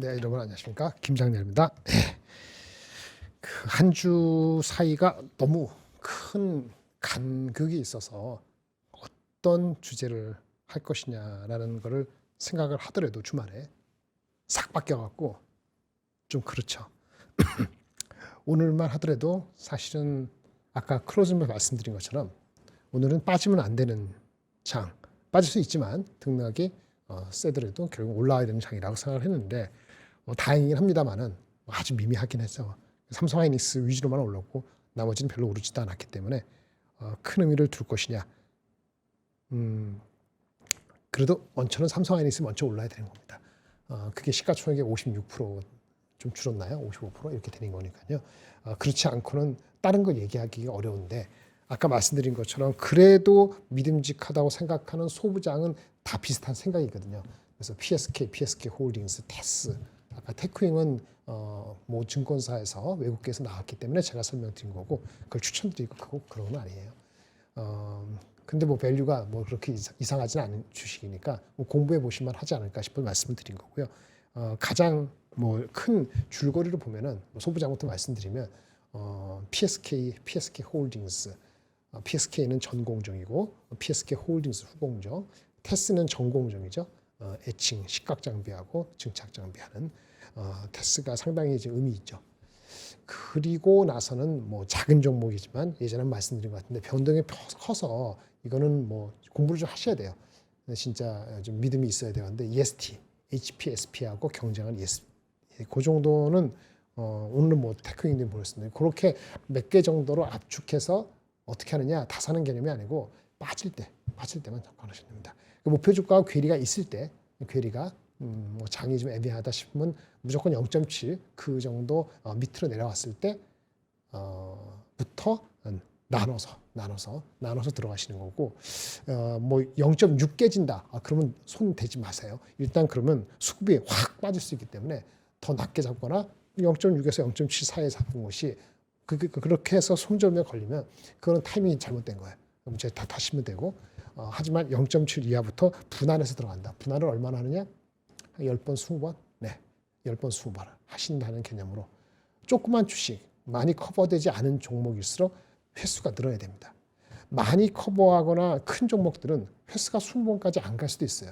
네, 여러분 안녕하십니까? 김장렬입니다. 그 한 주 사이가 너무 큰 간극이 있어서 어떤 주제를 할 것이냐라는 거를 생각을 하더라도 주말에 싹 바뀌어갖고 좀 그렇죠. 오늘만 하더라도 사실은 아까 클로징에 말씀드린 것처럼 오늘은 빠지면 안 되는 장, 빠질 수 있지만 등락이 세더라도 결국 올라와야 되는 장이라고 생각을 했는데 다행이긴 합니다만은 아주 미미하긴 했죠. 삼성 하이닉스 위주로만 올랐고 나머지는 별로 오르지도 않았기 때문에 큰 의미를 둘 것이냐. 그래도 원천은 삼성 하이닉스 먼저 올라야 되는 겁니다. 그게 시가총액의 56%좀 줄었나요? 55% 이렇게 되는 거니까요. 그렇지 않고는 다른 걸 얘기하기가 어려운데 아까 말씀드린 것처럼 그래도 믿음직하다고 생각하는 소부장은 다 비슷한 생각이거든요. 그래서 PSK 홀딩스, 테스, 아까 테크윙은 뭐 증권사에서 외국계에서 나왔기 때문에 제가 설명드린 거고 그걸 추천드리고 그런 건 아니에요. 근데 뭐 밸류가 뭐 그렇게 이상하지는 않은 주식이니까 뭐 공부해 보시면 하지 않을까 싶어 말씀을 드린 거고요. 가장 뭐 큰 줄거리로 보면은 소부장부터 말씀드리면 PSK 홀딩스, PSK는 전공정이고 PSK 홀딩스 후공정, 테스는 전공정이죠. 애칭, 식각 장비하고 증착 장비하는 테스가 상당히 이제 의미 있죠. 그리고 나서는 뭐 작은 종목이지만 예전에 말씀드린 것 같은데 변동이 커서 이거는 뭐 공부를 좀 하셔야 돼요. 진짜 좀 믿음이 있어야 되는데 EST, HPSP하고 경쟁하는 EST 그 정도는 오늘은 뭐 테크닉인지 모르겠습니다. 그렇게 몇 개 정도로 압축해서 어떻게 하느냐 다 사는 개념이 아니고 빠질 때만 접근하셔야 됩니다. 목표 주가와 괴리가 있을 때 괴리가 뭐 장이 좀 애매하다 싶으면 무조건 0.7 그 정도 밑으로 내려왔을 때부터 나눠서 들어가시는 거고 뭐 0.6 깨진다 그러면 손 대지 마세요. 일단 그러면 수급이 확 빠질 수 있기 때문에 더 낮게 잡거나 0.6에서 0.7 사이에 잡은 것이 그렇게 해서 손절에 걸리면 그건 타이밍이 잘못된 거예요. 그럼 이제 다 타시면 되고 하지만 0.7 이하부터 분할해서 들어간다. 분할을 얼마나 하느냐? 10번, 20번? 네, 10번, 20번 하신다는 개념으로 조그만 주식, 많이 커버되지 않은 종목일수록 횟수가 늘어야 됩니다. 많이 커버하거나 큰 종목들은 횟수가 20번까지 안 갈 수도 있어요.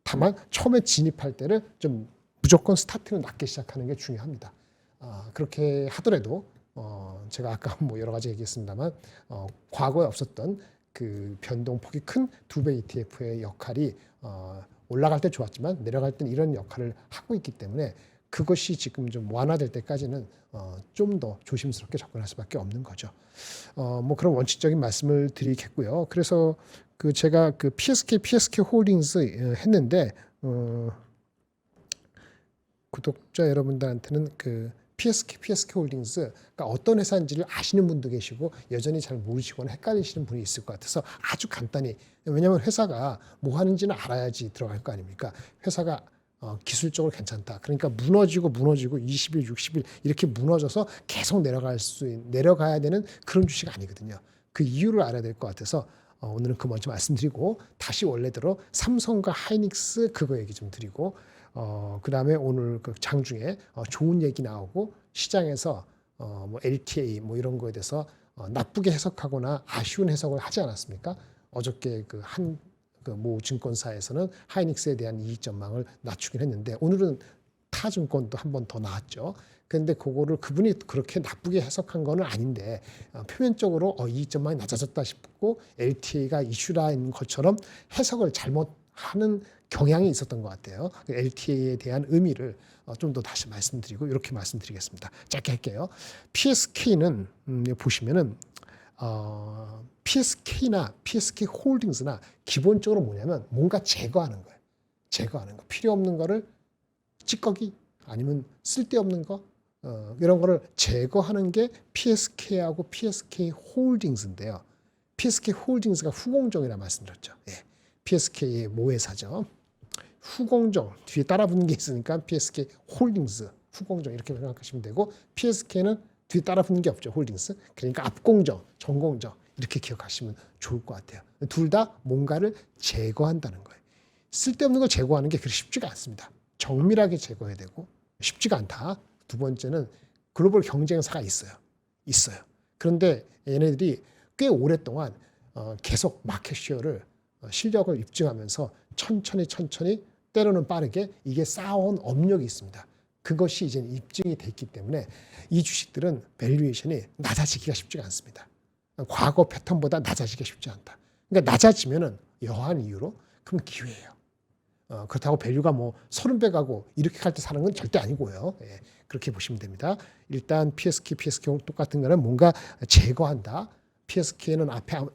다만 처음에 진입할 때는 좀 무조건 스타트는 낮게 시작하는 게 중요합니다. 그렇게 하더라도 제가 아까 뭐 여러 가지 얘기했습니다만 과거에 없었던 그 변동폭이 큰 두 배 ETF의 역할이 올라갈 때 좋았지만 내려갈 때는 이런 역할을 하고 있기 때문에 그것이 지금 좀 완화될 때까지는 좀 더 조심스럽게 접근할 수밖에 없는 거죠. 뭐 그런 원칙적인 말씀을 드리겠고요. 그래서 그 제가 그 PSK 홀딩스 했는데 구독자 여러분들한테는 그 PSK 홀딩스가 어떤 회사인지를 아시는 분도 계시고 여전히 잘 모르시거나 헷갈리시는 분이 있을 것 같아서 아주 간단히 왜냐하면 회사가 뭐 하는지는 알아야지 들어갈 거 아닙니까? 회사가 기술적으로 괜찮다. 그러니까 무너지고 20일, 60일 이렇게 무너져서 계속 내려가야 되는 그런 주식 아니거든요. 그 이유를 알아야 될 것 같아서 오늘은 그 먼저 말씀드리고 다시 원래대로 삼성과 하이닉스 그거 얘기 좀 드리고 그 다음에 오늘 그 장중에 좋은 얘기 나오고 시장에서 뭐 LTA 뭐 이런 거에 대해서 나쁘게 해석하거나 아쉬운 해석을 하지 않았습니까? 어저께 그 모 증권사에서는 하이닉스에 대한 이익 전망을 낮추긴 했는데 오늘은 타 증권도 한 번 더 나왔죠. 근데 그거를 그분이 그렇게 나쁘게 해석한 거는 아닌데 표면적으로 이익 전망이 낮아졌다 싶고 LTA가 이슈라는 것처럼 해석을 잘못하는 경향이 있었던 것 같아요. LTA에 대한 의미를 좀 더 다시 말씀드리고 이렇게 말씀드리겠습니다. 짧게 할게요. PSK는 보시면은 PSK나 PSK 홀딩스나 기본적으로 뭐냐면 뭔가 제거하는 거예요. 제거하는 거. 필요 없는 거를 찌꺼기 아니면 쓸데없는 거 이런 거를 제거하는 게 PSK하고 PSK 홀딩스인데요. PSK 홀딩스가 후공정이라 말씀드렸죠. 예. PSK의 모회사죠. 후공정 뒤에 따라붙는 게 있으니까 PSK 홀딩스 후공정 이렇게 생각하시면 되고 PSK는 뒤에 따라붙는 게 없죠. 홀딩스. 그러니까 앞공정, 전공정 이렇게 기억하시면 좋을 것 같아요. 둘 다 뭔가를 제거한다는 거예요. 쓸데없는 걸 제거하는 게 그렇게 쉽지가 않습니다. 정밀하게 제거해야 되고 쉽지가 않다. 두 번째는 글로벌 경쟁사가 있어요. 그런데 얘네들이 꽤 오랫동안 계속 마켓쉐어를 실력을 입증하면서 천천히 때로는 빠르게 이게 쌓아온 업력이 있습니다. 그것이 이제 입증이 됐기 때문에 이 주식들은 밸류에이션이 낮아지기가 쉽지가 않습니다. 과거 패턴보다 낮아지기가 쉽지 않다. 그러니까 낮아지면은 여한 이유로 그럼 기회예요. 그렇다고 밸류가 뭐 30배 가고 이렇게 갈 때 사는 건 절대 아니고요. 예, 그렇게 보시면 됩니다. 일단 PSK 똑같은 거는 뭔가 제거한다. PSK는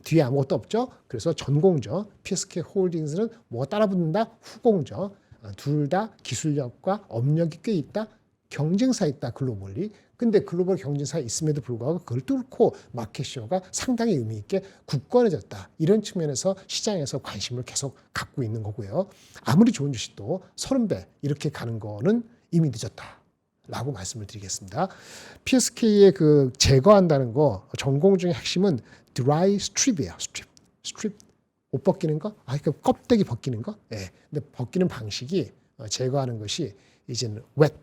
뒤에 아무것도 없죠. 그래서 전공죠. PSK 홀딩스는 뭐가 따라붙는다? 후공죠. 둘 다 기술력과 업력이 꽤 있다. 경쟁사 있다. 글로벌리. 근데 글로벌 경쟁사 있음에도 불구하고 그걸 뚫고 마켓쉐어가 상당히 의미 있게 굳건해졌다. 이런 측면에서 시장에서 관심을 계속 갖고 있는 거고요. 아무리 좋은 주식도 30배 이렇게 가는 거는 이미 늦었다. 라고 말씀을 드리겠습니다. PSK의 그 제거한다는 거 전공 중의 핵심은 dry strip이에요. strip. 옷 벗기는 거? 그 껍데기 벗기는 거? 예. 근데 벗기는 방식이 제거하는 것이 이제는 wet,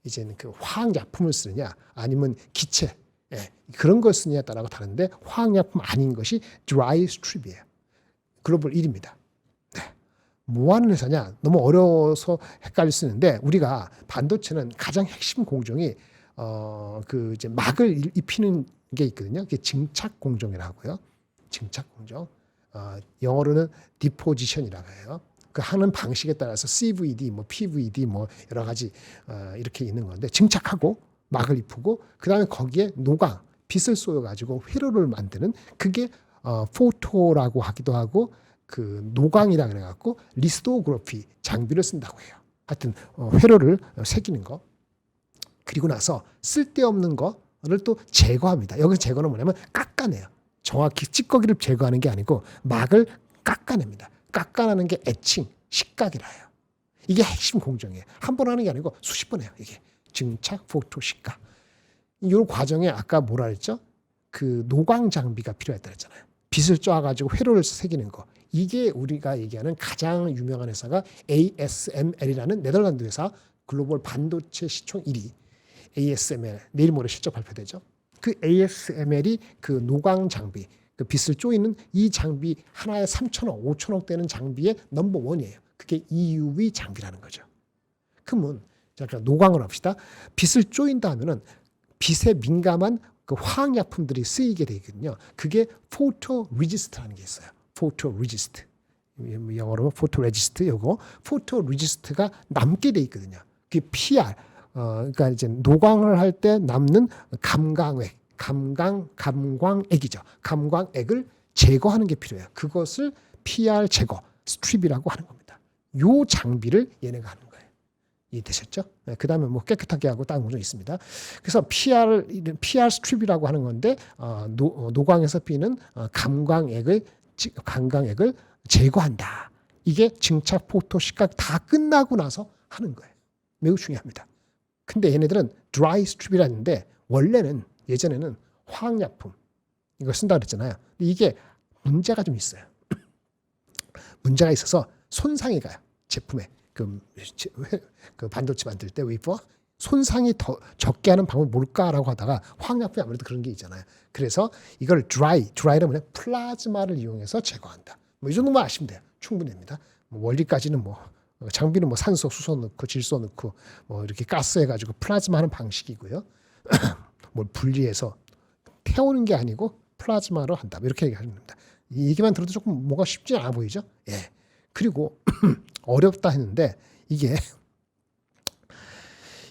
이제는 그 화학약품을 쓰느냐 아니면 기체, 예. 그런 걸 쓰느냐에 따라 다른데 화학약품 아닌 것이 dry strip이에요. 글로벌 1위입니다. 뭐 하는 회사냐? 너무 어려워서 헷갈릴 수 있는데 우리가 반도체는 가장 핵심 공정이 그 이제 막을 입히는 게 있거든요. 그게 증착 공정이라고 하고요. 증착 공정. 영어로는 디포지션이라고 해요. 그 하는 방식에 따라서 CVD, 뭐 PVD, 뭐 여러 가지 이렇게 있는 건데 증착하고 막을 입히고 그 다음에 거기에 노광, 빛을 쏘여 가지고 회로를 만드는 그게 포토라고 하기도 하고. 그 노광이라 그래갖고 리스토그래피 장비를 쓴다고 해요. 하여튼 회로를 새기는 거. 그리고 나서 쓸데없는 거를 또 제거합니다. 여기서 제거는 뭐냐면 깎아내요. 정확히 찌꺼기를 제거하는 게 아니고 막을 깎아냅니다. 깎아내는 게 에칭, 식각이라 해요. 이게 핵심 공정이에요. 한 번 하는 게 아니고 수십 번 해요. 이게 증착, 포토, 식각. 이 과정에 아까 뭐라 그랬죠? 그 노광 장비가 필요했다 그랬잖아요. 빛을 쬐가지고 회로를 새기는 거. 이게 우리가 얘기하는 가장 유명한 회사가 ASML이라는 네덜란드 회사 글로벌 반도체 시총 1위 ASML 내일 모레 실적 발표되죠. 그 ASML이 그 노광 장비 그 빛을 쪼이는 이 장비 하나에 3천억 5천억 되는 장비의 넘버 원이에요. 그게 EUV 장비라는 거죠. 그러면 잠깐 노광을 합시다. 빛을 쪼인다 하면은 빛에 민감한 그 화학약품들이 쓰이게 되거든요. 그게 포토레지스트라는 게 있어요. 포토레지스트. 영어로 포토레지스트 요거 포토레지스트가 남게 돼 있거든요. 그게 PR 그러니까 이제 노광을 할 때 남는 감광액, 감광액이죠. 감광액을 제거하는 게 필요해요. 그것을 PR 제거, 스트립이라고 하는 겁니다. 요 장비를 얘네가 하는 거예요. 이해되셨죠? 네, 그 다음에 뭐 깨끗하게 하고 다른 공정이 있습니다. 그래서 PR 스트립이라고 하는 건데 노광에서 피는 감광액을 제거한다. 이게 증착, 포토, 식각 다 끝나고 나서 하는 거예요. 매우 중요합니다. 근데 얘네들은 드라이 스트립이라는데 원래는 예전에는 화학약품 이걸 쓴다 그랬잖아요. 근데 이게 문제가 좀 있어요. 문제가 있어서 손상이 가요. 제품에. 그 반도체 만들 때 웨이퍼 손상이 더 적게 하는 방법이 뭘까라고 하다가 화학약품이 아무래도 그런 게 있잖아요. 그래서 이걸 드라이는 뭐냐 플라즈마를 이용해서 제거한다. 뭐 이 정도만 아시면 돼요. 충분합니다. 뭐 원리까지는 뭐 장비는 뭐 산소, 수소 넣고 질소 넣고 뭐 이렇게 가스 해가지고 플라즈마 하는 방식이고요. 뭘 분리해서 태우는 게 아니고 플라즈마로 한다. 이렇게 얘기하는 겁니다. 이 얘기만 들어도 조금 뭐가 쉽지 않아 보이죠? 예. 그리고 어렵다 했는데 이게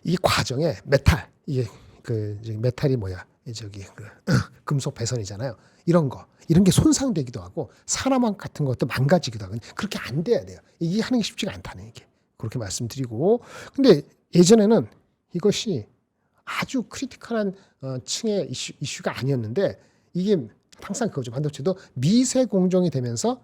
이 과정에 메탈 이게 그 메탈이 뭐야? 저기 그 금속 배선이잖아요. 이런 게 손상되기도 하고 사람 같은 것도 망가지기도 하고 그렇게 안 돼야 돼요. 이게 하는 게 쉽지가 않다는 얘기. 그렇게 말씀드리고 근데 예전에는 이것이 아주 크리티컬한 층의 이슈가 아니었는데 이게 항상 그거죠. 반도체도 미세 공정이 되면서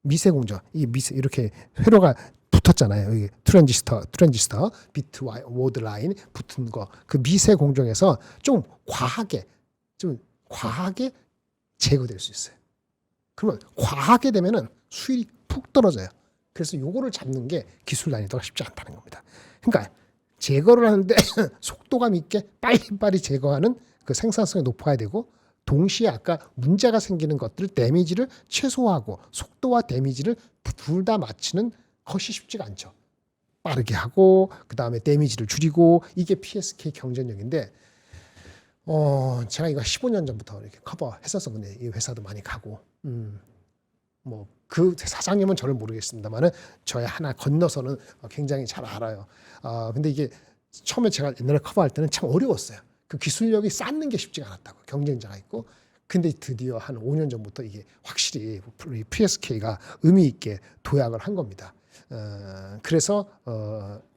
미세 공정 이렇게 회로가 붙었잖아요. 여기 트랜지스터 비트 워드 라인 붙은 거 그 미세 공정에서 좀 과하게 제거될 수 있어요. 그러면 과하게 되면은 수율이 푹 떨어져요. 그래서 요거를 잡는 게 기술 난이도가 쉽지 않다는 겁니다. 그러니까 제거를 하는데 속도감 있게 빨리빨리 제거하는 그 생산성이 높아야 되고 동시에 아까 문제가 생기는 것들 데미지를 최소화하고 속도와 데미지를 둘 다 맞추는 것이 쉽지가 않죠. 빠르게 하고 그 다음에 데미지를 줄이고 이게 PSK 경쟁력인데 제가 이거 15년 전부터 이렇게 커버했었어. 근데 이 회사도 많이 가고 뭐 그 사장님은 저를 모르겠습니다만은 저의 하나 건너서는 굉장히 잘 알아요. 근데 이게 처음에 제가 옛날에 커버할 때는 참 어려웠어요. 그 기술력이 쌓는 게 쉽지가 않았다고. 경쟁자가 있고. 근데 드디어 한 5년 전부터 이게 확실히 PSK가 의미 있게 도약을 한 겁니다. 그래서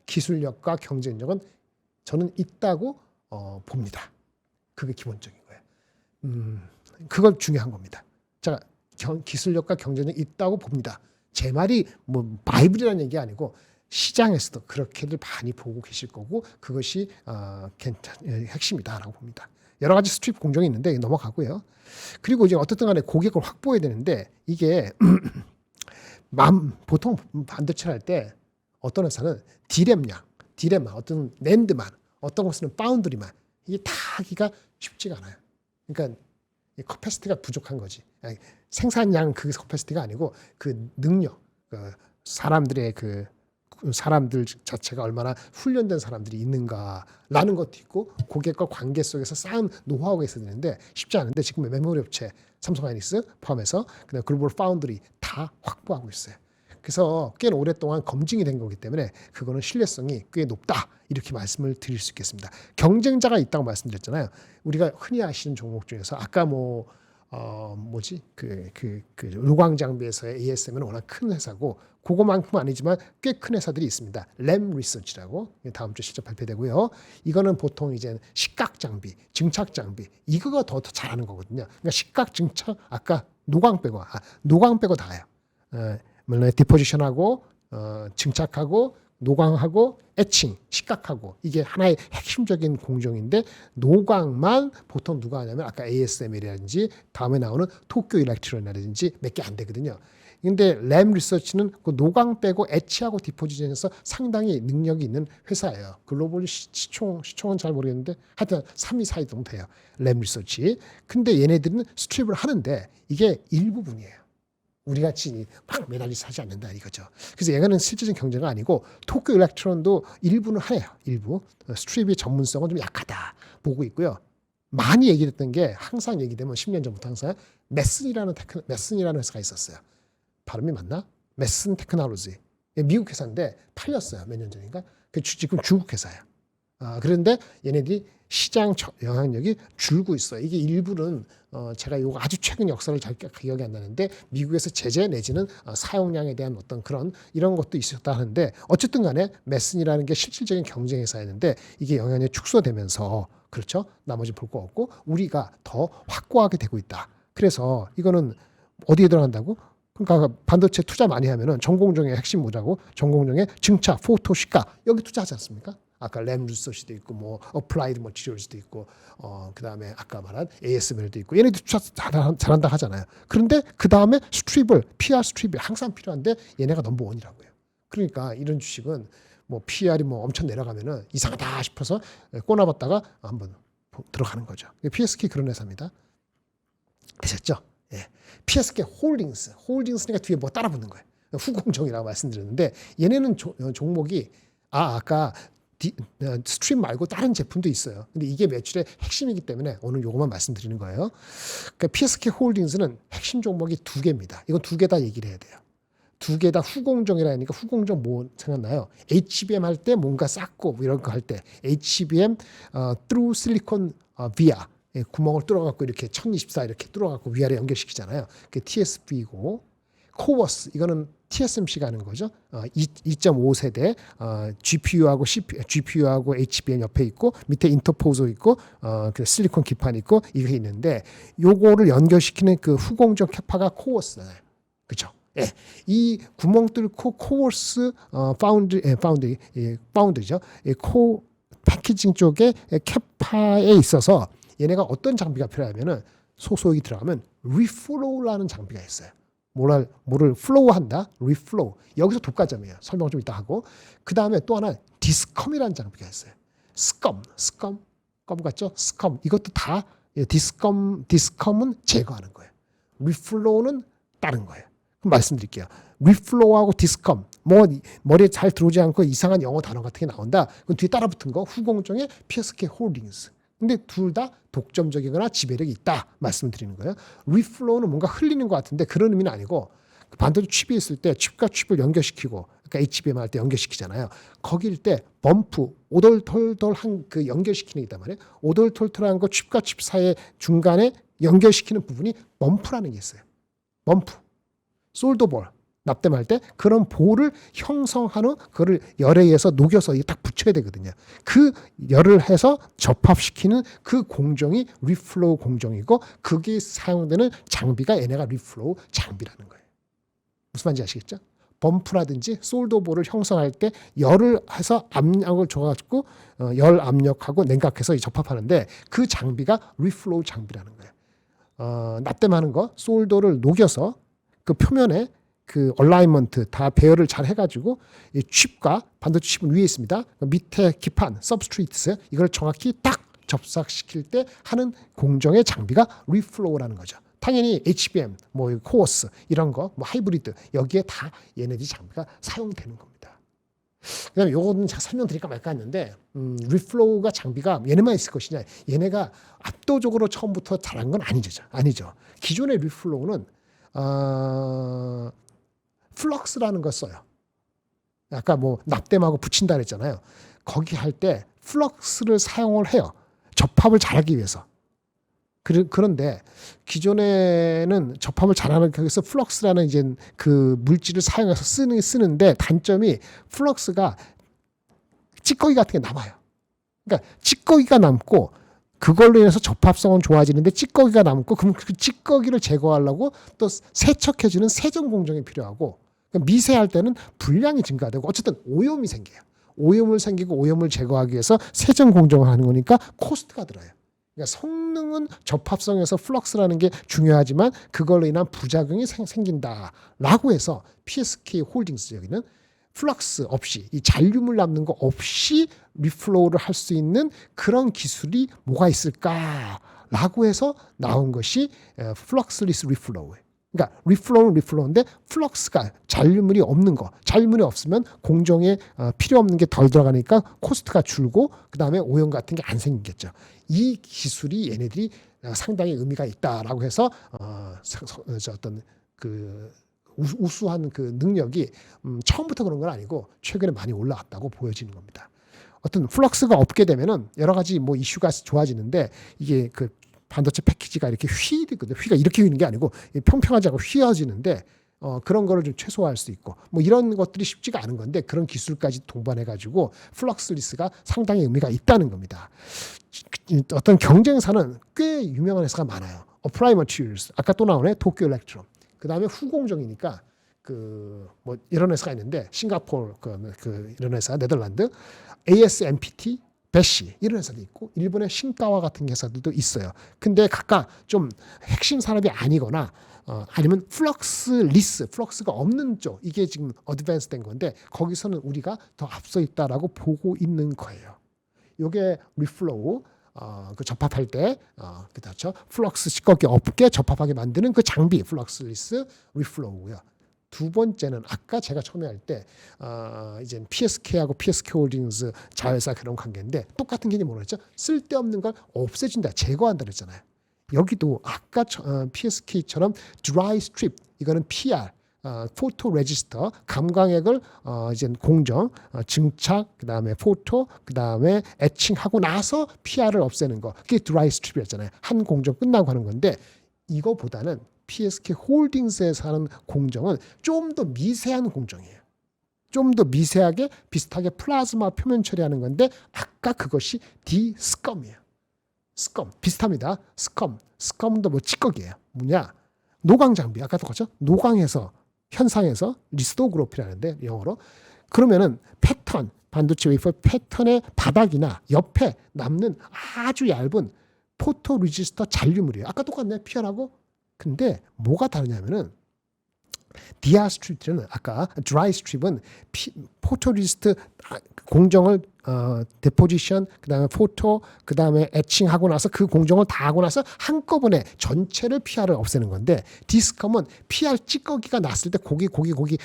기술력과 경쟁력은 저는 있다고 봅니다. 그게 기본적인 거예요. 그걸 중요한 겁니다. 제가 기술력과 경쟁력이 있다고 봅니다. 제 말이 뭐 바이블이라는 얘기 아니고 시장에서도 그렇게들 많이 보고 계실 거고 그것이 핵심이다라고 봅니다. 여러 가지 스트립 공정이 있는데 넘어가고요. 그리고 이제 어떻든 간에 고객을 확보해야 되는데 이게 보통 반도체를 할 때 어떤 회사는 디램만, 어떤 낸드만, 어떤 것은 파운드리만 이게 다 하기가 쉽지가 않아요. 그러니까 커패시티가 부족한 거지. 생산량 그 커패시티가 아니고 그 능력, 사람들의 사람들 자체가 얼마나 훈련된 사람들이 있는가라는 것도 있고 고객과 관계 속에서 쌓은 노하우가 있어야 되는데 쉽지 않은데 지금 메모리 업체 삼성하이닉스 포함해서 그다음에 글로벌 파운드리 다 확보하고 있어요. 그래서 꽤 오랫동안 검증이 된 거기 때문에 그거는 신뢰성이 꽤 높다 이렇게 말씀을 드릴 수 있겠습니다. 경쟁자가 있다고 말씀드렸잖아요. 우리가 흔히 아시는 종목 중에서 아까 루광 장비에서의 ASM은 워낙 큰 회사고 그거만큼 아니지만 꽤 큰 회사들이 있습니다. 램 리서치라고 다음 주 실적 발표되고요. 이거는 보통 이제 식각 장비, 증착 장비 이거가 더 잘하는 거거든요. 그러니까 식각, 증착 아까 노광 빼고 다 해요. 물론 디포지션하고 증착하고 노광하고 에칭, 식각하고 이게 하나의 핵심적인 공정인데 노광만 보통 누가 하냐면 아까 ASML이라든지 다음에 나오는 도쿄 일렉트론이라든지 몇 개 안 되거든요. 근데 램 리서치는 그 노광 빼고 에치하고 디포지션에서 상당히 능력이 있는 회사예요. 글로벌 시총은 잘 모르겠는데 하여튼 3위, 4위 정도 돼요. 램 리서치. 근데 얘네들은 스트립을 하는데 이게 일부분이에요. 우리 같이 막 매달리서 하지 않는다 이거죠. 그래서 얘가는 실질적인 경쟁은 아니고 도쿄 일렉트론도 일부는 해요. 일부 스트립의 전문성은 좀 약하다 보고 있고요. 많이 얘기했던 게 항상 얘기되면 10년 전부터 항상 메슨이라는 회사가 있었어요. 발음이 맞나? 메슨 테크놀로지. 미국 회사인데 팔렸어요. 몇 년 전인가? 지금 중국 회사예요. 그런데 얘네들이 시장 영향력이 줄고 있어요. 이게 일부는 제가 이거 아주 최근 역사를 잘 기억이 안 나는데 미국에서 제재 내지는 사용량에 대한 어떤 이런 것도 있었다 하는데 어쨌든 간에 메슨이라는 게 실질적인 경쟁 회사였는데 이게 영향력이 축소되면서 그렇죠. 나머지 볼 거 없고 우리가 더 확고하게 되고 있다. 그래서 이거는 어디에 들어간다고? 그러니까 반도체 투자 많이 하면은 전공정의 핵심 뭐라고? 전공정의 증차, 포토, 시가 여기 투자하지 않습니까? 아까 램 리서치도 있고 뭐 어플라이드 머티리얼즈도 있고 그다음에 아까 말한 ASML도 있고 얘네들 투자 잘한다 하잖아요. 그런데 그다음에 PR 스트립이 항상 필요한데 얘네가 넘버 원이라고요. 그러니까 이런 주식은 뭐 PR이 뭐 엄청 내려가면은 이상하다 싶어서 꼬나봤다가 한번 들어가는 거죠. PSK 그런 회사입니다. 되셨죠? 예. PSK 홀딩스니까 뒤에 뭐 따라 붙는 거예요. 후공정이라고 말씀드렸는데 얘네는 종목이 아까 스트림 말고 다른 제품도 있어요. 근데 이게 매출의 핵심이기 때문에 오늘 요것만 말씀드리는 거예요. 그러니까 PSK 홀딩스는 핵심 종목이 2개입니다. 이건 2개 다 얘기를 해야 돼요. 2개 다 후공정이라니까 후공정 뭐 생각나요? HBM 할 때 뭔가 쌓고 뭐 이런 거 할 때 HBM through silicon via 구멍을 뚫어갖고 이렇게 1024 이렇게 뚫어갖고 위아래 연결시키잖아요. 그게 TSV고 코워스 이거는 TSMC가 하는 거죠. 2.5세대 GPU하고 HBM 옆에 있고 밑에 인터포저 있고 그 실리콘 기판 있고 이게 있는데 요거를 연결시키는 그 후공정 캐파가 코워스잖아요. 그렇죠? 예. 이 구멍 뚫고 코워스 파운드리죠. 코 패키징 쪽에 캐파에 있어서 얘네가 어떤 장비가 필요하면은 소속이 들어가면 리플로우라는 장비가 있어요. 뭐를 플로우한다, 리플로우. 여기서 독과점이에요. 설명 좀 이따 하고. 그 다음에 또 하나 디스컴이라는 장비가 있어요. 스컴 같죠? 스컴. 이것도 다 디스컴은 제거하는 거예요. 리플로우는 다른 거예요. 그럼 말씀드릴게요. 리플로우하고 디스컴, 머리에 잘 들어오지 않고 이상한 영어 단어 같은 게 나온다. 그럼 뒤에 따라붙은 거 후공정의 PSK 홀딩스. 근데 둘 다 독점적이거나 지배력이 있다 말씀드리는 거예요. 리플로우는 뭔가 흘리는 것 같은데 그런 의미는 아니고 반도체 칩이 있을 때 칩과 칩을 연결시키고 그러니까 HBM 할 때 연결시키잖아요. 거기일 때 범프 오돌톨톨한 그 연결시키는 게 있단 말이에요. 오돌톨톨한 거 칩과 칩 사이에 중간에 연결시키는 부분이 범프라는 게 있어요. 범프, 솔더볼 납땜할 때 그런 볼을 형성하는 그거를 열에 의해서 녹여서 딱 붙여야 되거든요. 그 열을 해서 접합시키는 그 공정이 리플로우 공정이고 그게 사용되는 장비가 얘네가 리플로우 장비라는 거예요. 무슨 말인지 아시겠죠? 범프라든지 솔더볼을 형성할 때 열을 해서 압력을 줘가지고 열 압력하고 냉각해서 접합하는데 그 장비가 리플로우 장비라는 거예요. 납땜하는 거 솔더를 녹여서 그 표면에 그 얼라이먼트 다 배열을 잘 해가지고 이 칩과 반도체 칩은 위에 있습니다. 밑에 기판 서브스트레이트 이걸 정확히 딱 접착시킬 때 하는 공정의 장비가 리플로우라는 거죠. 당연히 HBM, 코어스 이런 거, 하이브리드 여기에 다 얘네들이 장비가 사용되는 겁니다. 그다음에 요거는 제가 설명드릴까 말까 했는데 리플로우가 장비가 얘네만 있을 것이냐? 얘네가 압도적으로 처음부터 잘한 건 아니죠. 기존의 리플로우는 플럭스라는 걸 써요. 아까 납땜하고 붙인다 그랬잖아요. 거기 할 때 플럭스를 사용을 해요. 접합을 잘하기 위해서. 그런데 기존에는 접합을 잘하는 거기서 플럭스라는 이제 그 물질을 사용해서 쓰는데 단점이 플럭스가 찌꺼기 같은 게 남아요. 그러니까 찌꺼기가 남고 그걸로 인해서 접합성은 좋아지는데 찌꺼기가 남고 그럼 그 찌꺼기를 제거하려고 또 세척해주는 세정 공정이 필요하고 미세할 때는 분량이 증가되고 어쨌든 오염이 생겨요. 오염을 생기고 오염을 제거하기 위해서 세정 공정을 하는 거니까 코스트가 들어요. 그러니까 성능은 접합성에서 플럭스라는 게 중요하지만 그걸로 인한 부작용이 생긴다라고 해서 PSK 홀딩스 여기는 플럭스 없이 이 잔류물 남는 거 없이 리플로우를 할 수 있는 그런 기술이 뭐가 있을까라고 해서 나온 것이 플럭스리스 리플로우. 그러니까 리플로우는 리플로우인데 플럭스가 잔류물이 없는 거. 잔류물이 없으면 공정에 필요 없는 게 덜 들어가니까 코스트가 줄고 그다음에 오염 같은 게 안 생기겠죠. 이 기술이 얘네들이 상당히 의미가 있다라고 해서 어떤 그 우수한 그 능력이 처음부터 그런 건 아니고 최근에 많이 올라왔다고 보여지는 겁니다. 어떤 플럭스가 없게 되면은 여러 가지 이슈가 좋아지는데 이게 그 반도체 패키지가 이렇게 휘거든요. 휘가 이렇게 휘는 게 아니고 평평하지 않고 휘어지는데 그런 거를 좀 최소화할 수 있고 이런 것들이 쉽지가 않은 건데 그런 기술까지 동반해 가지고 플럭스리스가 상당히 의미가 있다는 겁니다. 어떤 경쟁사는 꽤 유명한 회사가 많아요. 어플라이 머티리얼스 아까 또 나오네 도쿄 일렉트론. 그다음에 후공정이니까 이런 회사가 있는데 싱가포르 이런 회사 네덜란드 ASMPT 배시 이런 회사도 있고 일본의 신가와 같은 회사들도 있어요. 근데 각각 좀 핵심 산업이 아니거나 아니면 플럭스가 없는 쪽 이게 지금 어드밴스 된 건데 거기서는 우리가 더 앞서 있다라고 보고 있는 거예요. 이게 리플로우 그 접합할 때 그렇죠. 플럭스 찌꺼기 없게 접합하게 만드는 그 장비 플럭스리스 리플로우고요. 두 번째는 아까 제가 처음에 할 때 이제 PSK하고 PSK 홀딩스 자회사 그런 관계인데 똑같은 게 뭐였죠? 쓸데없는 걸 없애준다, 제거한다 그랬잖아요. 여기도 아까 PSK처럼 드라이 스트립 이거는 PR 포토 레지스터 감광액을 이제 공정 증착 그다음에 포토 그다음에 애칭하고 나서 PR을 없애는 거 그게 드라이 스트립이었잖아요. 한 공정 끝나고 하는 건데 이거보다는 PSK 홀딩스에서 하는 공정은 좀 더 미세한 공정이에요. 좀 더 미세하게 비슷하게 플라즈마 표면 처리하는 건데 아까 그것이 디스컴이에요. 스컴 비슷합니다. 스컴도 찌꺼기예요. 뭐냐? 노광 장비 아까 똑같죠? 노광에서 현상에서 리스토그래피라는데 영어로 그러면은 패턴 반도체 웨이퍼 패턴의 바닥이나 옆에 남는 아주 얇은 포토 레지스터 잔류물이에요. 아까 똑같네 피어나고 근데 뭐가 다르냐면은 디아스트립은 아까 드라이 스트립은 포토리스트 공정을 데포지션 그다음에 포토 그다음에 애칭하고 나서 그 공정을 다 하고 나서 한꺼번에 전체를 PR을 없애는 건데 디스컴은 PR 찌꺼기가 났을 때 고기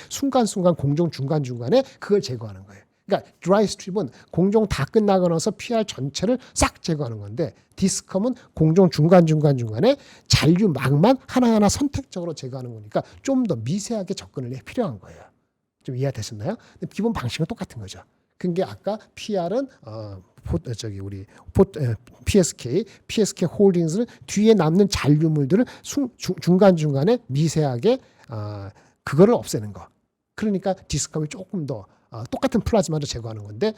순간순간 공정 중간중간에 그걸 제거하는 거예요. 그러니까 드라이 스트립은 공정 다 끝나고 나서 PR 전체를 싹 제거하는 건데 디스컴은 공정 중간에 잔류막만 하나하나 선택적으로 제거하는 거니까 좀 더 미세하게 접근을 해 필요한 거예요. 좀 이해가 되셨나요? 기본 방식은 똑같은 거죠. 그게 아까 PR은 PSK 홀딩스는 뒤에 남는 잔류물들을 중간중간에 미세하게 그거를 없애는 거. 그러니까 디스컴이 조금 더 똑같은 플라즈마를 제거하는 건데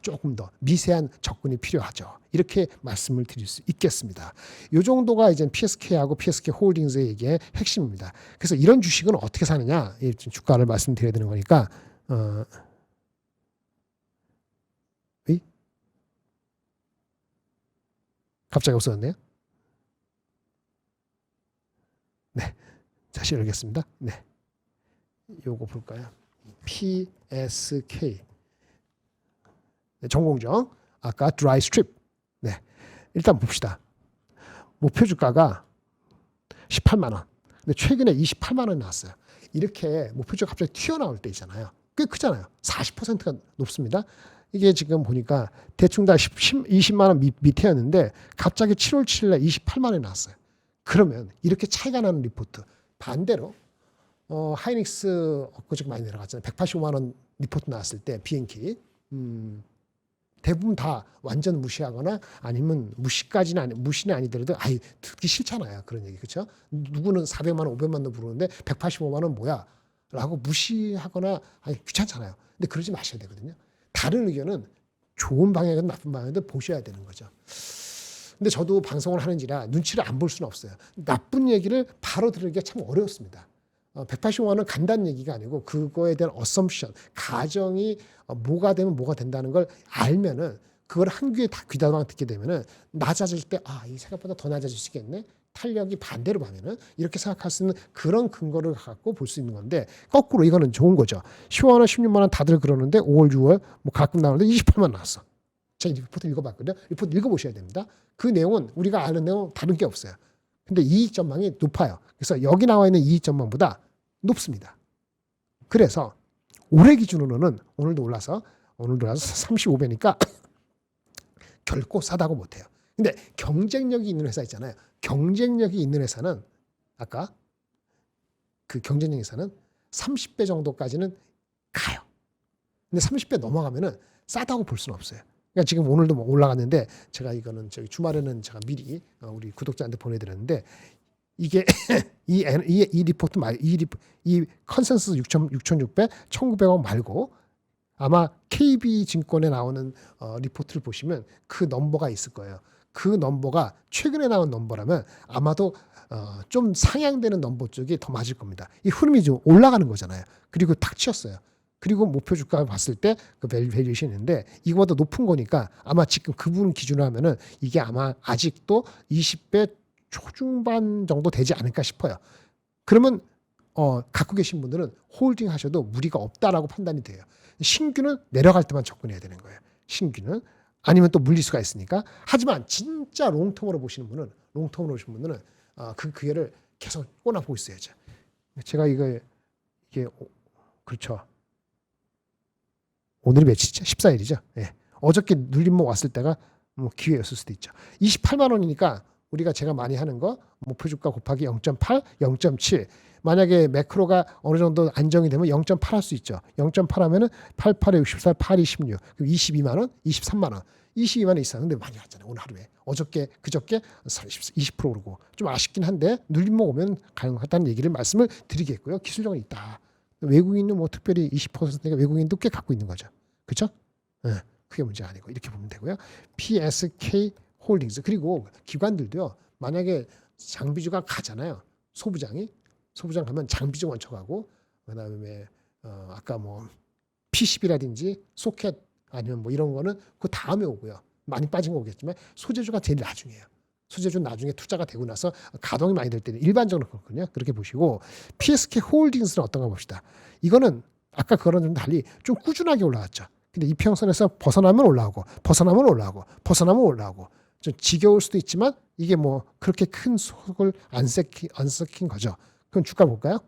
조금 더 미세한 접근이 필요하죠. 이렇게 말씀을 드릴 수 있겠습니다. 이 정도가 이제 PSK하고 PSK 홀딩스의 얘기의 핵심입니다. 그래서 이런 주식은 어떻게 사느냐, 주가를 말씀드려야 되는 거니까 갑자기 없어졌네요. 네, 다시 열겠습니다. 네, 요거 볼까요? PSK 네, 전공정 아까 드라이 스트립. 네, 일단 봅시다. 목표 주가가 18만 원. 근데 최근에 28만 원 나왔어요. 이렇게 목표 주가 갑자기 튀어나올 때 있잖아요. 꽤 크잖아요. 40%가 높습니다. 이게 지금 보니까 대충 다 20만 원 밑에였는데 갑자기 7월 7일 날 28만 원이 나왔어요. 그러면 이렇게 차이가 나는 리포트 반대로 하이닉스 엊그저께 많이 내려갔잖아요. 185만 원 리포트 나왔을 때 비행기 대부분 다 완전 무시하거나 아니면 무시는 아니더라도 듣기 싫잖아요. 그런 얘기 그렇죠? 누구는 400만 원, 500만 원 부르는데 185만 원 뭐야? 라고 무시하거나 귀찮잖아요. 근데 그러지 마셔야 되거든요. 다른 의견은 좋은 방향이든 나쁜 방향이든 보셔야 되는 거죠. 근데 저도 방송을 하는지라 눈치를 안 볼 수는 없어요. 나쁜 얘기를 바로 들으기가 참 어려웠습니다. 185만 원 간다는 얘기가 아니고 그거에 대한 어썸션, 가정이 뭐가 되면 뭐가 된다는 걸 알면은 그걸 한 귀에 다 귀다방 듣게 되면은 낮아질 때 이 생각보다 더 낮아질 수 있겠네. 탄력이 반대로 가면은 이렇게 생각할 수 있는 그런 근거를 갖고 볼 수 있는 건데 거꾸로 이거는 좋은 거죠. 15만 원, 16만 원 다들 그러는데 5월, 6월 뭐 가끔 나오는데 28만 나왔어. 제가 리포트 읽어봤거든요. 리포트 읽어보셔야 됩니다. 그 내용은 우리가 아는 내용 다른 게 없어요. 근데 이익 전망이 높아요. 그래서 여기 나와 있는 이익 전망보다 높습니다. 그래서 올해 기준으로는 오늘도 올라서 35배니까 결코 싸다고 못해요. 근데 경쟁력이 있는 회사 있잖아요. 경쟁력이 있는 회사는 아까 그 경쟁력 회사는 30배 정도까지는 가요. 근데 30배 넘어가면은 싸다고 볼 수는 없어요. 그러니까 지금 오늘도 뭐 올라갔는데 제가 이거는 저기 주말에는 제가 미리 우리 구독자한테 보내드렸는데 이게 이 리포트 이 컨센서스 6,600, 1,900원 말고 아마 KB증권에 나오는 리포트를 보시면 그 넘버가 있을 거예요. 그 넘버가 최근에 나온 넘버라면 아마도 좀 상향되는 넘버 쪽이 더 맞을 겁니다. 이 흐름이 좀 올라가는 거잖아요. 그리고 탁 치었어요. 그리고 목표 주가 봤을 때 그 밸류에이션인데 이거보다 높은 거니까 아마 지금 그 부분 기준으로 하면은 이게 아마 아직도 20배 초중반 정도 되지 않을까 싶어요. 그러면 갖고 계신 분들은 홀딩 하셔도 무리가 없다라고 판단이 돼요. 신규는 내려갈 때만 접근해야 되는 거예요. 신규는 아니면 또 물릴 수가 있으니까. 하지만 진짜 롱텀으로 보시는 분은 그 기회를 계속 꼬나보고 있어야죠. 제가 이게 그렇죠. 오늘이 며칠이죠? 14일이죠. 예. 어저께 눌림목 왔을 때가 뭐 기회였을 수도 있죠. 28만 원이니까 우리가 제가 많이 하는 거 목표 주가 곱하기 0.8, 0.7. 만약에 매크로가 어느 정도 안정이 되면 0.8 할 수 있죠. 0.8 하면은 8, 8에 64, 8이 16. 그럼 22만 원, 23만 원. 22만 원 이상. 근데 많이 왔잖아요. 오늘 하루에. 그저께 20% 오르고. 좀 아쉽긴 한데 눌림목 오면 가능하다는 얘기를 말씀을 드리겠고요. 기술적으로 있다. 외국인은 뭐 특별히 20%니까 외국인도 꽤 갖고 있는 거죠. 그렇죠? 네, 그게 문제 아니고 이렇게 보면 되고요. PSK 홀딩스 그리고 기관들도요. 만약에 장비주가 가잖아요. 소부장 가면 장비주 먼저 가고 그다음에 아까 뭐 PCB라든지 소켓 아니면 뭐 이런 거는 그 다음에 오고요. 많이 빠진 거겠지만 소재주가 제일 나중이에요. 소재주는 나중에 투자가 되고 나서 가동이 많이 될 때는 일반적으로 그렇거든요. 그렇게 보시고 PSK 홀딩스는 어떤가 봅시다. 이거는 아까 그거랑 좀 달리 좀 꾸준하게 올라왔죠. 근데 이평선에서 벗어나면 올라오고 벗어나면 올라오고 벗어나면 올라오고 좀 지겨울 수도 있지만 이게 뭐 그렇게 큰 속을 안 썩힌 거죠. 그럼 주가 볼까요?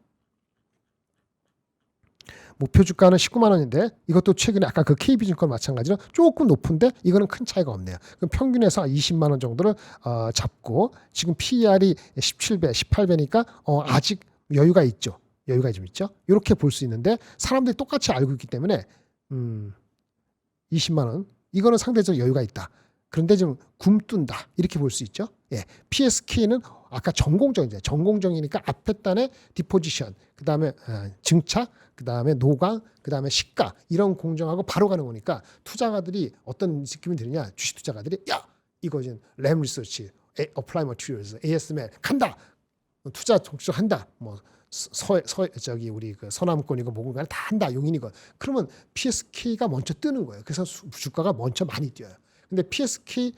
목표 주가는 19만 원인데 이것도 최근에 아까 그 KB증권 마찬가지로 조금 높은데 이거는 큰 차이가 없네요. 그럼 평균에서 20만 원 정도를 잡고 지금 PER이 17배, 18배니까 아직 여유가 있죠. 여유가 좀 있죠. 이렇게 볼 수 있는데 사람들이 똑같이 알고 있기 때문에 20만 원 이거는 상대적 여유가 있다. 그런데 좀 굼뜬다 이렇게 볼 수 있죠. 예, PSK는 아까 전공정이니까 앞에 단에 디포지션, 그 다음에 증차, 그 다음에 노강, 그 다음에 시가 이런 공정하고 바로 가는 거니까 투자가들이 어떤 느낌이 드느냐 주식 투자가들이 야 이거 이제 램 리서치, 어플라이 머티리얼스, ASML 간다 투자 적극한다 뭐 저기 우리 그 서남권이고 뭐고 간에 다 한다 용인이고 그러면 PSK가 먼저 뜨는 거예요. 그래서 주가가 먼저 많이 뛰어요. 근데 PSK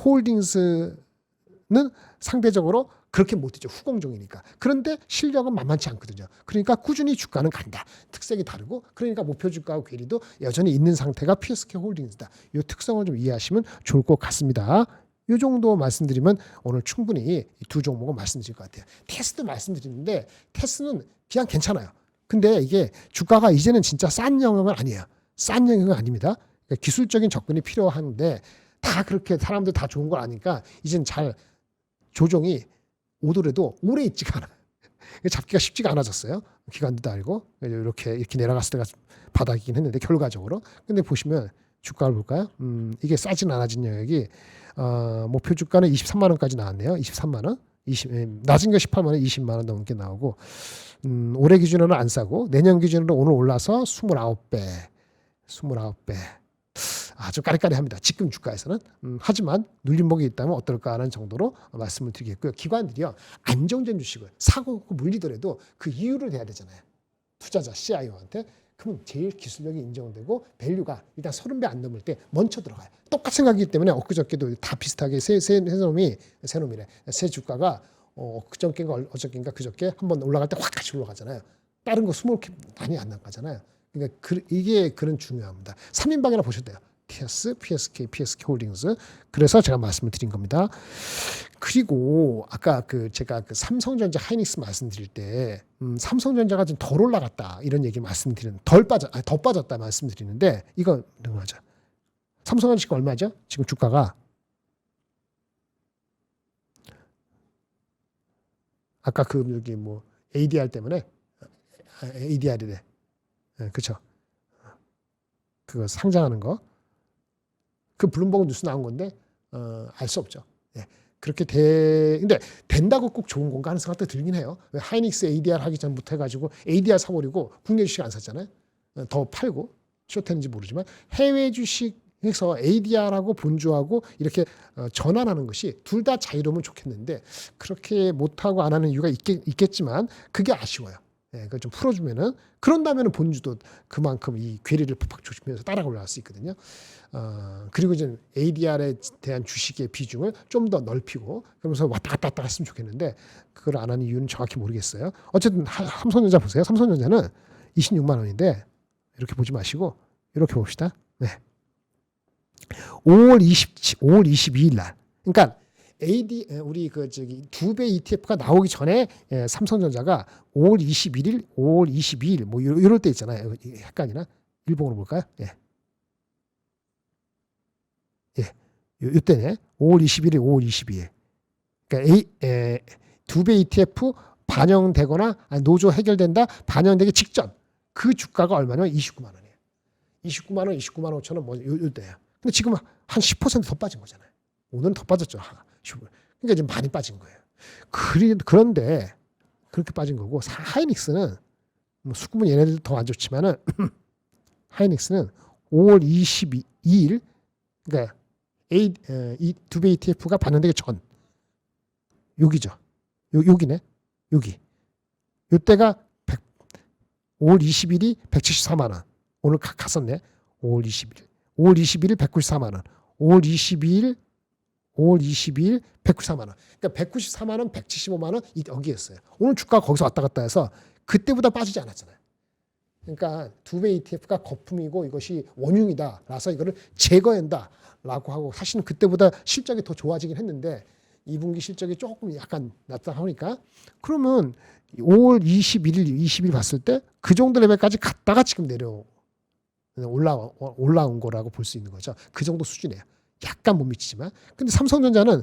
홀딩스는 상대적으로 그렇게 못 뛰죠. 후공종이니까. 그런데 실력은 만만치 않거든요. 그러니까 꾸준히 주가는 간다. 특색이 다르고 그러니까 목표 주가와 괴리도 여전히 있는 상태가 PSK 홀딩스다. 이 특성을 좀 이해하시면 좋을 것 같습니다. 이 정도 말씀드리면 오늘 충분히 이 두 종목은 말씀드릴 것 같아요. 테스도 말씀드리는데 테스는 그냥 괜찮아요. 근데 이게 주가가 이제는 진짜 싼 영역은 아니에요. 싼 영역은 아닙니다. 그러니까 기술적인 접근이 필요한데 다 그렇게 사람들 다 좋은 걸 아니까 이젠 잘 조정이 오더라도 오래 있지가 않아요. 잡기가 쉽지가 않아졌어요. 기관도 알고 이렇게 내려갔을 때가 바닥이긴 했는데 결과적으로. 근데 보시면 주가를 볼까요? 이게 싸진 않아진 영역이 목표 주가는 23만 원까지 나왔네요. 23만 원. 낮은 게 18만 원, 20만 원 넘게 나오고 올해 기준으로는 안 싸고 내년 기준으로 오늘 올라서 29배. 아주 까리까리합니다. 지금 주가에서는. 하지만 눌림목이 있다면 어떨까 하는 정도로 말씀을 드리겠고요. 기관들이요. 안정된 주식을 사고 물리더라도 그 이유를 대야 되잖아요. 투자자 CIO한테. 그럼 제일 기술력이 인정되고 밸류가 일단 30배 안 넘을 때 먼저 들어가요. 똑같은 생각이기 때문에 엊그저께도 다 비슷하게 새 주가가 그저께인가 어저께인가 그저께 한번 올라갈 때 확 같이 올라가잖아요. 다른 거 스몰캡 많이 안 나가잖아요. 그러니까 이게 그런 중요합니다. 3인방이나 보셔도 돼요. TS, PSK 홀딩스. 그래서 제가 말씀을 드린 겁니다. 그리고 아까 제가 삼성전자 하이닉스 말씀드릴 때 삼성전자가 좀 덜 올라갔다 이런 얘기 말씀드리는 더 빠졌다 말씀드리는데 이건 맞아. 삼성전자 지금 얼마죠? 지금 주가가 아까 여기 뭐 ADR 때문에 ADR이래. 그렇죠. 그거 상장하는 거. 그 블룸버그 뉴스 나온 건데 알 수 없죠. 예. 그렇게 근데 된다고 꼭 좋은 건가 하는 생각도 들긴 해요. 하이닉스 ADR 하기 전부터 해가지고 ADR 사버리고 국내 주식 안 샀잖아요. 더 팔고 쇼트했는지 모르지만 해외 주식에서 ADR하고 본주하고 이렇게 전환하는 것이 둘 다 자유로우면 좋겠는데 그렇게 못하고 안 하는 이유가 있겠지만 그게 아쉬워요. 예, 그걸 좀 풀어주면은 그런다면은 본주도 그만큼 이 괴리를 팍팍 조심해서 따라 올라갈 수 있거든요. 그리고 이제 ADR에 대한 주식의 비중을 좀 더 넓히고 그러면서 왔다 갔다 했으면 좋겠는데 그걸 안 하는 이유는 정확히 모르겠어요. 어쨌든 삼성전자 보세요. 삼성전자는 26만 원인데 이렇게 보지 마시고 이렇게 봅시다. 네. 5월 22일 날. 그러니까 우리 두 배 ETF가 나오기 전에 삼성전자가 5월 21일, 5월 22일 뭐 이럴 때 있잖아요. 헷갈리나? 일본어로 볼까요? 예. 이때네. 5월 21일, 5월 22일. 그러니까 두 배 ETF 반영되거나 노조 해결된다 반영되기 직전 그 주가가 얼마냐면 29만 원이에요. 29만 원, 29만 5천 원 뭐 이때예요. 근데 지금 한 10% 더 빠진 거잖아요. 오늘은 더 빠졌죠. 그러니까 지금 많이 빠진 거예요. 그런데 그렇게 빠진 거고 하이닉스는 뭐 수급은 얘네들 더 안 좋지만은 하이닉스는 5월 22일 그러니까 이 두 배 ETF가 반영되기 전 여기죠. 여기네. 여기. 이때가 5월 20일이 174만 원. 오늘 갔었네. 5월 21일. 5월 21일 194만 원. 5월 22일 5월 22일 194만 원. 그러니까 194만 원, 175만 원 여기였어요. 오늘 주가가 거기서 왔다 갔다 해서 그때보다 빠지지 않았잖아요. 그러니까 두 배 ETF가 거품이고 이것이 원흉이다. 라서 이거를 제거한다라고 하고 사실은 그때보다 실적이 더 좋아지긴 했는데 2분기 실적이 조금 약간 낮다 하니까 그러면 5월 21일, 20일 봤을 때 그 정도 레벨까지 갔다가 지금 올라온 거라고 볼 수 있는 거죠. 그 정도 수준이에요. 약간 못 미치지만. 근데 삼성전자는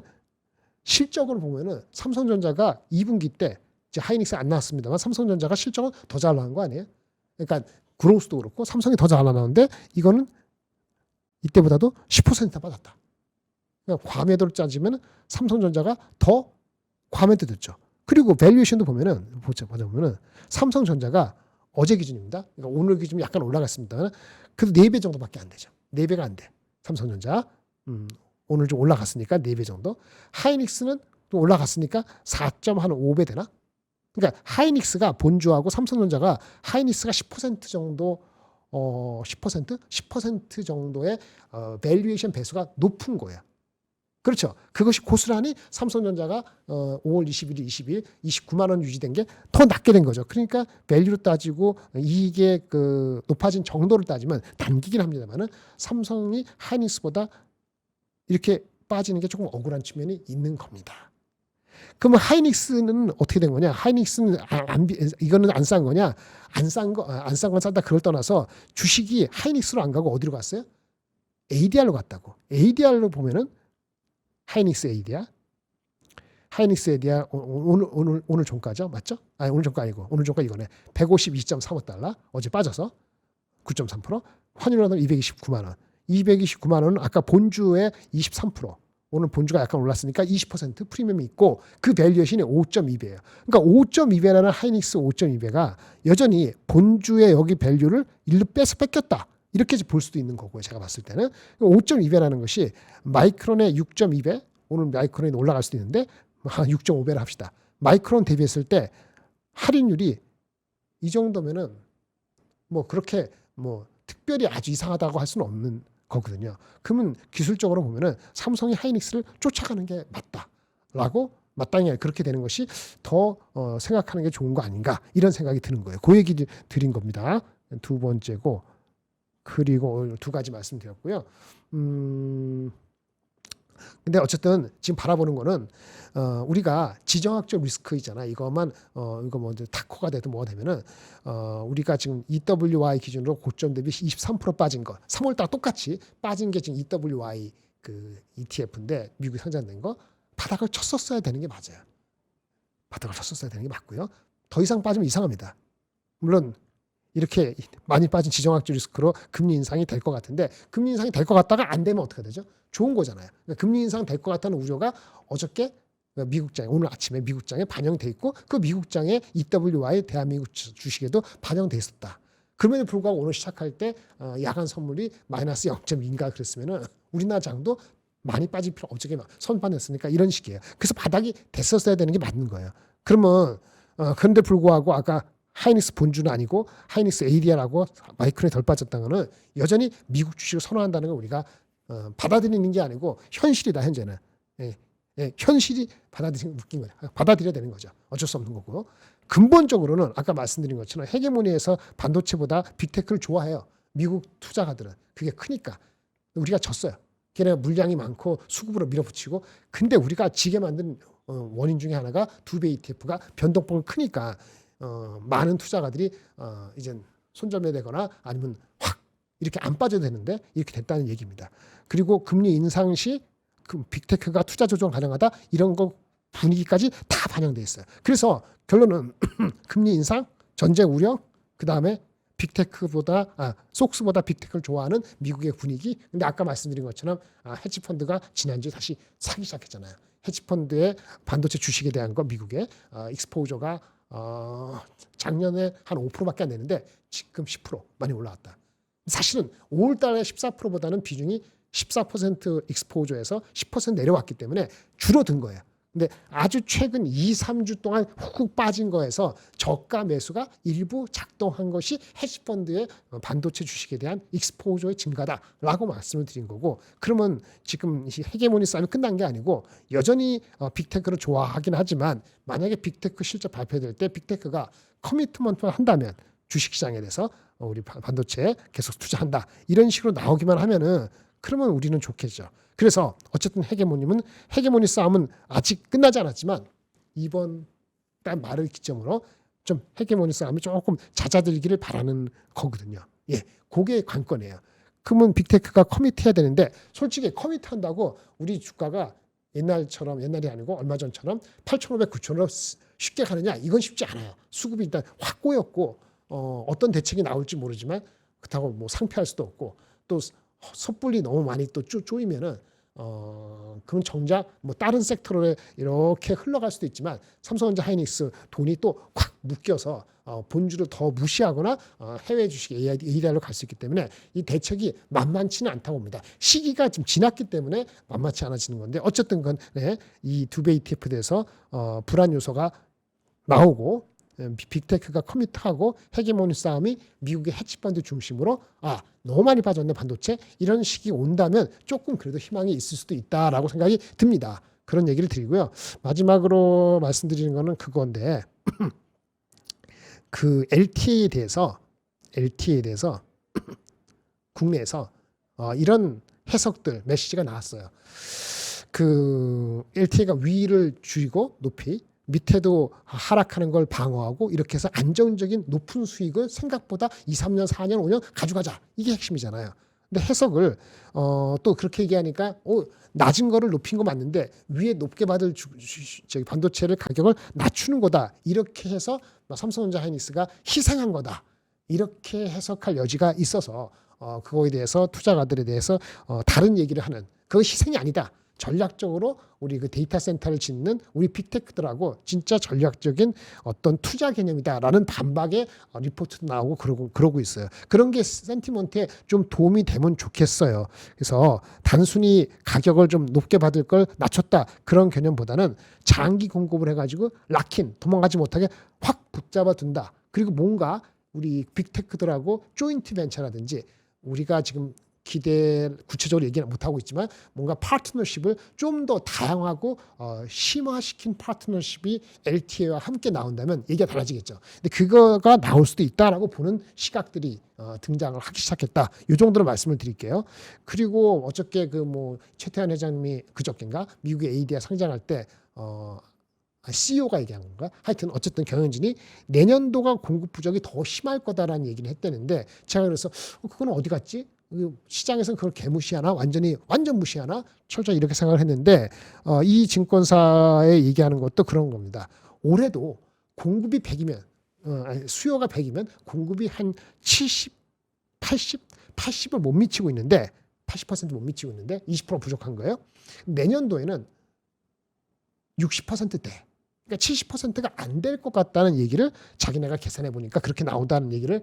실적으로 보면은 삼성전자가 2분기 때 이제 하이닉스 안 나왔습니다만 삼성전자가 실적은 더 잘 나온 거 아니에요? 그러니까 그로스도 그렇고 삼성이 더 잘 나왔는데 이거는 이때보다도 10% 빠졌다. 그러니까 과매도를 따지면 삼성전자가 더 과매도 됐죠. 그리고 밸류에이션도 보면은 삼성전자가 어제 기준입니다. 그러니까 오늘 기준 약간 올라갔습니다. 그래도 4배 정도밖에 안 되죠. 4배가 안 돼. 삼성전자. 오늘 좀 올라갔으니까 4배 정도. 하이닉스는 또 올라갔으니까 4.5배 되나? 그러니까 하이닉스가 본주하고 삼성전자가 하이닉스가 10% 정도 10% 정도의 밸류에이션 배수가 높은 거예요. 그렇죠. 그것이 고스란히 삼성전자가 5월 21일, 20일 29만 원 유지된 게 더 낮게 된 거죠. 그러니까 밸류로 따지고 이익의 그 높아진 정도를 따지면 단기긴 합니다만은 삼성이 하이닉스보다 이렇게 빠지는 게 조금 억울한 측면이 있는 겁니다. 그러면 하이닉스는 어떻게 된 거냐? 하이닉스는 이거는 안 싼 거냐? 안 싼 건 싸다 그걸 떠나서 주식이 하이닉스로 안 가고 어디로 갔어요? ADR로 갔다고. ADR로 보면은 하이닉스 ADR. 하이닉스 ADR 오늘 종가죠? 맞죠? 아니 오늘 종가 아니고 오늘 종가 이거네. 152.35달러. 어제 빠져서 9.3%. 환율로는 229만 원. 229만 원은 아까 본주의 23%. 오늘 본주가 약간 올랐으니까 20% 프리미엄이 있고 그 밸류에이션이 5.2배예요. 그러니까 5.2배라는 하이닉스 5.2배가 여전히 본주의 여기 밸류를 일로 뺏겼다. 이렇게 볼 수도 있는 거고요. 제가 봤을 때는 5.2배라는 것이 마이크론의 6.2배, 오늘 마이크론이 올라갈 수도 있는데 6.5배를 합시다. 마이크론 대비했을 때 할인율이 이 정도면은 뭐 그렇게 뭐 특별히 아주 이상하다고 할 수는 없는 거거든요. 그러면 기술적으로 보면은 삼성이 하이닉스를 쫓아가는 게 맞다라고 마땅히 그렇게 되는 것이 더 생각하는 게 좋은 거 아닌가 이런 생각이 드는 거예요. 그 얘기 드린 겁니다. 두 번째고 그리고 두 가지 말씀드렸고요. 근데 어쨌든 지금 바라보는 거는 우리가 지정학적 리스크이잖아. 이거 뭐 타코가 되든 뭐가 되면은 우리가 지금 EWY 기준으로 고점 대비 23% 빠진 거, 3월달 똑같이 빠진 게 지금 EWY 그 ETF인데 미국에 상장된 거 바닥을 쳤었어야 되는 게 맞아요. 바닥을 쳤었어야 되는 게 맞고요. 더 이상 빠지면 이상합니다. 물론 이렇게 많이 빠진 지정학적 리스크로 금리 인상이 될 것 같은데 금리 인상이 될 것 같다가 안 되면 어떻게 되죠? 좋은 거잖아요. 그러니까 금리 인상 될 것 같다는 우려가 어저께 미국장에 오늘 아침에 미국장에 반영돼 있고 그 미국장에 EWY 대한민국 주식에도 반영돼 있었다. 그럼에도 불구하고 오늘 시작할 때 야간 선물이 마이너스 0.2인가 그랬으면은 우리나라 장도 많이 빠질 필요 어저께 선반했으니까 이런 식이에요. 그래서 바닥이 됐었어야 되는 게 맞는 거예요. 그러면 그런데 불구하고 아까 하이닉스 본주는 아니고 하이닉스 ADR하고 마이크론이 덜 빠졌다는 거는 여전히 미국 주식을 선호한다는 걸 우리가 받아들이는 게 아니고 현실이다 현재는. 현실이 웃긴 거예요. 받아들여야 되는 거죠. 어쩔 수 없는 거고. 근본적으로는 아까 말씀드린 것처럼 헤게모니에서 반도체보다 빅테크를 좋아해요. 미국 투자가들은. 그게 크니까. 우리가 졌어요. 걔네가 물량이 많고 수급으로 밀어붙이고 근데 우리가 지게 만든 원인 중에 하나가 두 배 ETF가 변동폭이 크니까 많은 투자가들이 이제 손절매되거나 아니면 확 이렇게 안 빠져도 되는데 이렇게 됐다는 얘기입니다. 그리고 금리 인상 시 빅테크가 투자 조정 가능하다 이런 거 분위기까지 다 반영돼 있어요. 그래서 결론은 금리 인상, 전쟁 우려, 그 다음에 속스보다 빅테크를 좋아하는 미국의 분위기. 근데 아까 말씀드린 것처럼 헤지펀드가 지난주에 다시 사기 시작했잖아요. 헤지펀드의 반도체 주식에 대한 거 미국의 익스포저가 작년에 한 5%밖에 안 되는데 지금 10% 많이 올라왔다. 사실은 5월달에 14%보다는 비중이 14% 익스포저에서 10% 내려왔기 때문에 줄어든 거예요. 근데 아주 최근 2, 3주 동안 훅 빠진 거에서 저가 매수가 일부 작동한 것이 헤지펀드의 반도체 주식에 대한 익스포저의 증가다라고 말씀을 드린 거고, 그러면 지금 헤게모니 싸움이 끝난 게 아니고 여전히 빅테크를 좋아하긴 하지만 만약에 빅테크 실적 발표될 때 빅테크가 커미트먼트를 한다면 주식시장에 대해서 우리 반도체에 계속 투자한다 이런 식으로 나오기만 하면은 그러면 우리는 좋겠죠. 그래서 어쨌든 헤게모니 싸움은 아직 끝나지 않았지만 이번 달 말을 기점으로 좀 헤게모니 싸움이 조금 잦아들기를 바라는 거거든요. 예, 그게 관건이에요. 그러면 빅테크가 커밋해야 되는데 솔직히 커밋한다고 우리 주가가 옛날이 아니고 얼마 전처럼 8,500, 9,000으로 쉽게 가느냐? 이건 쉽지 않아요. 수급이 일단 확 꼬였고 어떤 대책이 나올지 모르지만 그렇다고 뭐 상피할 수도 없고 또 섣불리 너무 많이 또 쪼이면은 그럼 정작 뭐 다른 섹터로 이렇게 흘러갈 수도 있지만 삼성전자 하이닉스 돈이 또 확 묶여서 본주를 더 무시하거나 해외 주식 ADR로 갈 수 있기 때문에 이 대책이 만만치는 않다고 봅니다. 시기가 좀 지났기 때문에 만만치 않아지는 건데 어쨌든 간에 이 두 배 ETF에 대해서 불안 요소가 나오고 빅테크가 커밋하고 헤게모니 싸움이 미국의 헤지펀드 중심으로 너무 많이 빠졌네 반도체 이런 식이 온다면 조금 그래도 희망이 있을 수도 있다라고 생각이 듭니다. 그런 얘기를 드리고요. 마지막으로 말씀드리는 거는 그건데 그 LTA에 대해서 국내에서 이런 해석들 메시지가 나왔어요. 그 LTA가 위를 줄이고 높이 밑에도 하락하는 걸 방어하고 이렇게 해서 안정적인 높은 수익을 생각보다 2, 3년, 4년, 5년 가져가자. 이게 핵심이잖아요. 근데 해석을 또 그렇게 얘기하니까 낮은 거를 높인 거 맞는데 위에 높게 받을 저기 반도체를 가격을 낮추는 거다. 이렇게 해서 삼성전자 하이닉스가 희생한 거다. 이렇게 해석할 여지가 있어서 그거에 대해서 투자가들에 대해서 다른 얘기를 하는 그거 희생이 아니다. 전략적으로 우리 그 데이터 센터를 짓는 우리 빅테크들하고 진짜 전략적인 어떤 투자 개념이다라는 반박의 리포트도 나오고 그러고 있어요. 그런 게 센티먼트에 좀 도움이 되면 좋겠어요. 그래서 단순히 가격을 좀 높게 받을 걸 낮췄다 그런 개념보다는 장기 공급을 해가지고 락인 도망가지 못하게 확 붙잡아 둔다. 그리고 뭔가 우리 빅테크들하고 조인트 벤처라든지 우리가 지금 구체적으로 얘기는 못하고 있지만 뭔가 파트너십을 좀 더 다양하고 심화시킨 파트너십이 LTA와 함께 나온다면 얘기가 달라지겠죠. 근데 그거가 나올 수도 있다라고 보는 시각들이 등장을 하기 시작했다. 이 정도로 말씀을 드릴게요. 그리고 어저께 그 뭐 최태환 회장님이 그저께인가 미국의 ADR 상장할 때 CEO가 얘기한 건가? 하여튼 어쨌든 경영진이 내년도가 공급 부족이 더 심할 거다라는 얘기를 했다는데 제가 그래서 그건 어디 갔지? 시장에서는 그걸 개무시하나 완전 무시하나 철저히 이렇게 생각을 했는데 이 증권사에 얘기하는 것도 그런 겁니다. 올해도 공급이 100이면 수요가 100이면 공급이 한 70, 80을 못 미치고 있는데 80% 못 미치고 있는데 20% 부족한 거예요. 내년도에는 60%대. 그러니까 70%가 안 될 것 같다는 얘기를 자기네가 계산해 보니까 그렇게 나온다는 얘기를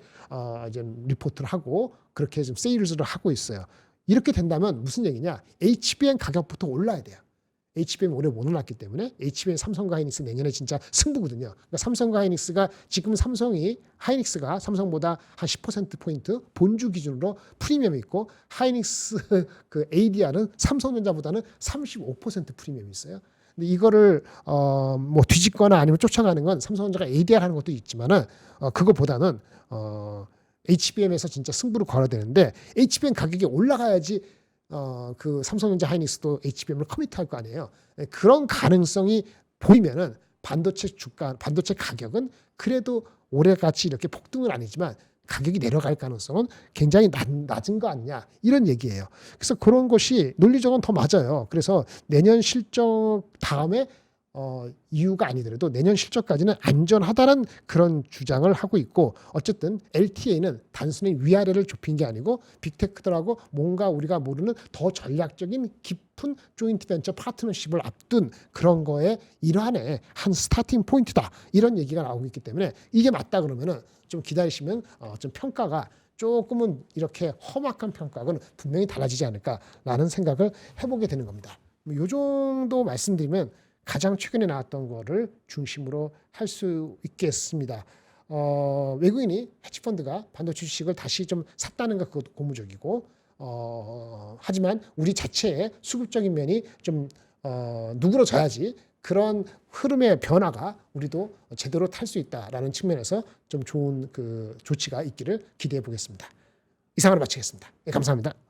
이제 리포트를 하고 그렇게 좀 세일즈를 하고 있어요. 이렇게 된다면 무슨 얘기냐? HBM 가격부터 올라야 돼요. HBM 올해 못 올랐기 때문에 HBM 삼성과 하이닉스 내년에 진짜 승부거든요. 그러니까 삼성과 하이닉스가 지금 하이닉스가 삼성보다 한 10%포인트 본주 기준으로 프리미엄이 있고 하이닉스 그 ADR은 삼성전자보다는 35% 프리미엄이 있어요. 근데 이거를 뭐 뒤집거나 아니면 쫓아가는 건 삼성전자가 ADR 하는 것도 있지만은 그거보다는 HBM에서 진짜 승부를 걸어야 되는데 HBM 가격이 올라가야지 그 삼성전자 하이닉스도 HBM을 커밋할 거 아니에요. 그런 가능성이 보이면은 반도체 가격은 그래도 올해같이 이렇게 폭등은 아니지만 가격이 내려갈 가능성은 굉장히 낮은 거 아니냐 이런 얘기예요. 그래서 그런 것이 논리적으로는 더 맞아요. 그래서 내년 실적 다음에 이유가 아니더라도 내년 실적까지는 안전하다는 그런 주장을 하고 있고 어쨌든 LTA는 단순히 위아래를 좁힌 게 아니고 빅테크들하고 뭔가 우리가 모르는 더 전략적인 깊은 조인트 벤처 파트너십을 앞둔 그런 거에 일환의 한 스타팅 포인트다 이런 얘기가 나오고 있기 때문에 이게 맞다 그러면은 좀 기다리시면 좀 평가가 조금은 이렇게 험악한 평가는 분명히 달라지지 않을까라는 생각을 해보게 되는 겁니다. 이 정도 말씀드리면 가장 최근에 나왔던 거를 중심으로 할 수 있겠습니다. 외국인이 헤지펀드가 반도체 주식을 다시 좀 샀다는 것 그것도 고무적이고 하지만 우리 자체의 수급적인 면이 좀 누그러져야지 그런 흐름의 변화가 우리도 제대로 탈 수 있다라는 측면에서 좀 좋은 그 조치가 있기를 기대해 보겠습니다. 이상으로 마치겠습니다. 네, 감사합니다.